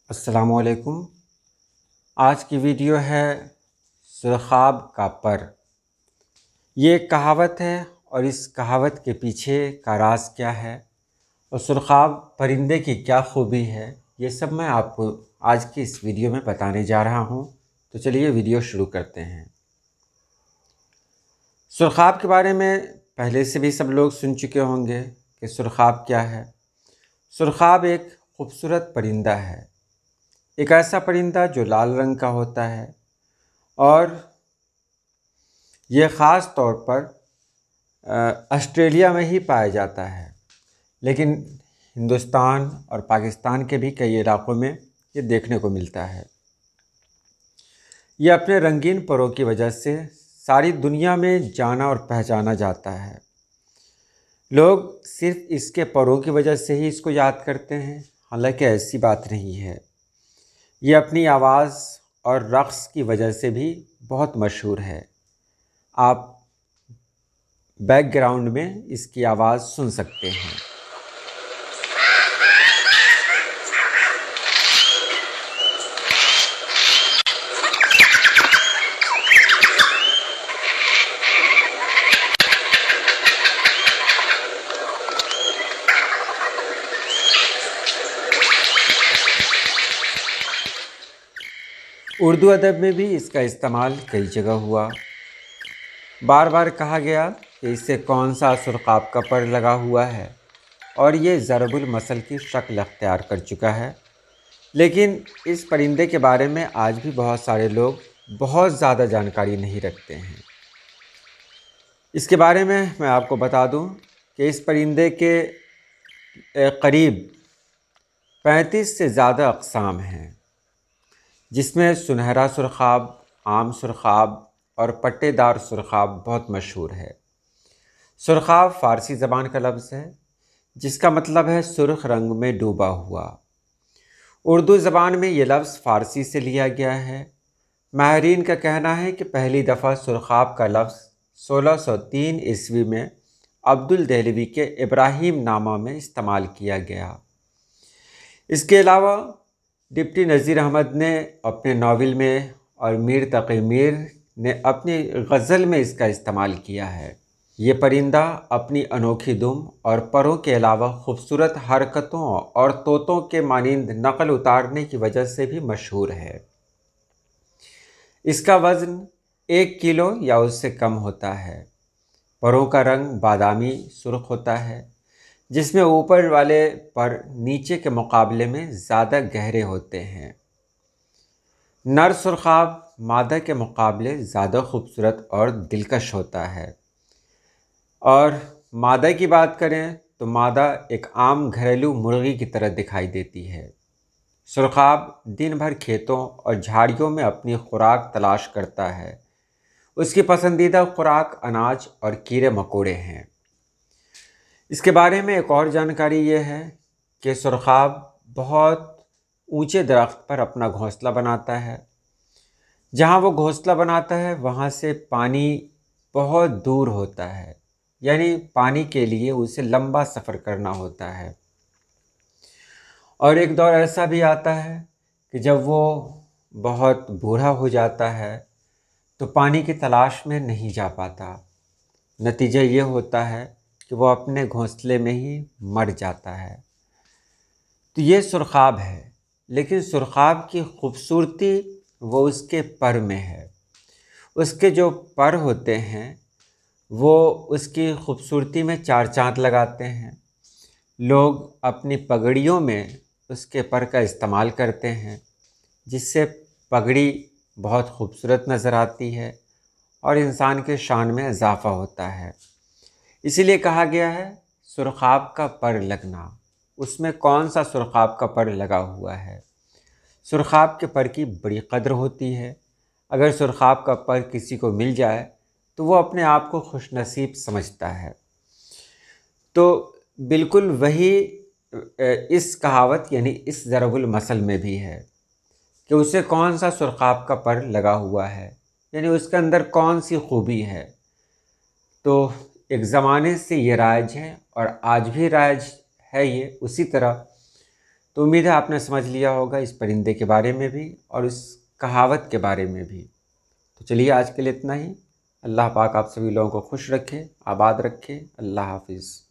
अस्सलामुअलैकुम। आज की वीडियो है सुरख़ाब का पर। ये एक कहावत है और इस कहावत के पीछे का राज क्या है और सुरख़ाब परिंदे की क्या खूबी है, ये सब मैं आपको आज की इस वीडियो में बताने जा रहा हूँ। तो चलिए वीडियो शुरू करते हैं। सुरख़ाब के बारे में पहले से भी सब लोग सुन चुके होंगे कि सुरख़ाब क्या है। सुरख़ाब एक खूबसूरत परिंदा है, एक ऐसा परिंदा जो लाल रंग का होता है और ये ख़ास तौर पर ऑस्ट्रेलिया में ही पाया जाता है, लेकिन हिंदुस्तान और पाकिस्तान के भी कई इलाक़ों में ये देखने को मिलता है। ये अपने रंगीन परों की वजह से सारी दुनिया में जाना और पहचाना जाता है। लोग सिर्फ़ इसके परों की वजह से ही इसको याद करते हैं, हालांकि ऐसी बात नहीं है। ये अपनी आवाज़ और रक़्स की वजह से भी बहुत मशहूर है। आप बैकग्राउंड में इसकी आवाज़ सुन सकते हैं। उर्दू अदब में भी इसका इस्तेमाल कई जगह हुआ। बार बार कहा गया कि इससे कौन सा सुरख़ाब का पर लगा हुआ है और ये ज़रबुल मसल की शक्ल अख्तियार कर चुका है। लेकिन इस परिंदे के बारे में आज भी बहुत सारे लोग बहुत ज़्यादा जानकारी नहीं रखते हैं। इसके बारे में मैं आपको बता दूं कि इस परिंदे के करीब 35 से ज़्यादा अक़साम हैं, जिसमें सुनहरा सुरख़ाब, आम सुरख़ाब और पट्टेदार सुरख़ाब बहुत मशहूर है। सुरख़ाब फ़ारसी ज़बान का लफ्ज़ है जिसका मतलब है सुर्ख रंग में डूबा हुआ। उर्दू ज़बान में ये लफ्ज़ फ़ारसी से लिया गया है। माहिरीन का कहना है कि पहली दफ़ा सुरख़ाब का लफ्ज़ 1603 ईस्वी में अब्दुल दहलवी के इब्राहिम नामा में इस्तेमाल किया गया। इसके अलावा डिप्टी नज़ीर अहमद ने अपने नावल में और मीर तक़ी मीर ने अपनी गज़ल में इसका इस्तेमाल किया है। ये परिंदा अपनी अनोखी दुम और परों के अलावा खूबसूरत हरकतों और तोतों के मानिंद नकल उतारने की वजह से भी मशहूर है। इसका वज़न 1 किलो या उससे कम होता है। परों का रंग बादामी सुर्ख होता है, जिसमें ऊपर वाले पर नीचे के मुकाबले में ज़्यादा गहरे होते हैं। नर सुरख़ाब मादा के मुकाबले ज़्यादा खूबसूरत और दिलकश होता है। और मादा की बात करें तो मादा एक आम घरेलू मुर्गी की तरह दिखाई देती है। सुरख़ाब दिन भर खेतों और झाड़ियों में अपनी खुराक तलाश करता है। उसकी पसंदीदा खुराक अनाज और कीड़े मकोड़े हैं। इसके बारे में एक और जानकारी ये है कि सुरख़ाब बहुत ऊंचे दरख्त पर अपना घोंसला बनाता है। जहाँ वो घोंसला बनाता है वहाँ से पानी बहुत दूर होता है, यानी पानी के लिए उसे लंबा सफ़र करना होता है। और एक दौर ऐसा भी आता है कि जब वो बहुत बूढ़ा हो जाता है तो पानी की तलाश में नहीं जा पाता। नतीजा ये होता है कि वो अपने घोंसले में ही मर जाता है। तो ये सुरख़ाब है, लेकिन सुरख़ाब की खूबसूरती वो उसके पर में है। उसके जो पर होते हैं वो उसकी खूबसूरती में चार चाँद लगाते हैं। लोग अपनी पगड़ियों में उसके पर का इस्तेमाल करते हैं, जिससे पगड़ी बहुत खूबसूरत नज़र आती है और इंसान के शान में इजाफ़ा होता है। इसीलिए कहा गया है सुरख़ाब का पर लगना। उसमें कौन सा सुरख़ाब का पर लगा हुआ है। सुरख़ाब के पर की बड़ी कद्र होती है। अगर सुरख़ाब का पर किसी को मिल जाए तो वो अपने आप को खुशनसीब समझता है। तो बिल्कुल वही इस कहावत यानी इस ज़रबुल मसल में भी है कि उसे कौन सा सुरख़ाब का पर लगा हुआ है, यानी उसके अंदर कौन सी खूबी है। तो एक ज़माने से ये राज है और आज भी राज है ये उसी तरह। तो उम्मीद है आपने समझ लिया होगा इस परिंदे के बारे में भी और इस कहावत के बारे में भी। तो चलिए आज के लिए इतना ही। अल्लाह पाक आप सभी लोगों को खुश रखे, आबाद रखे। अल्लाह हाफिज़।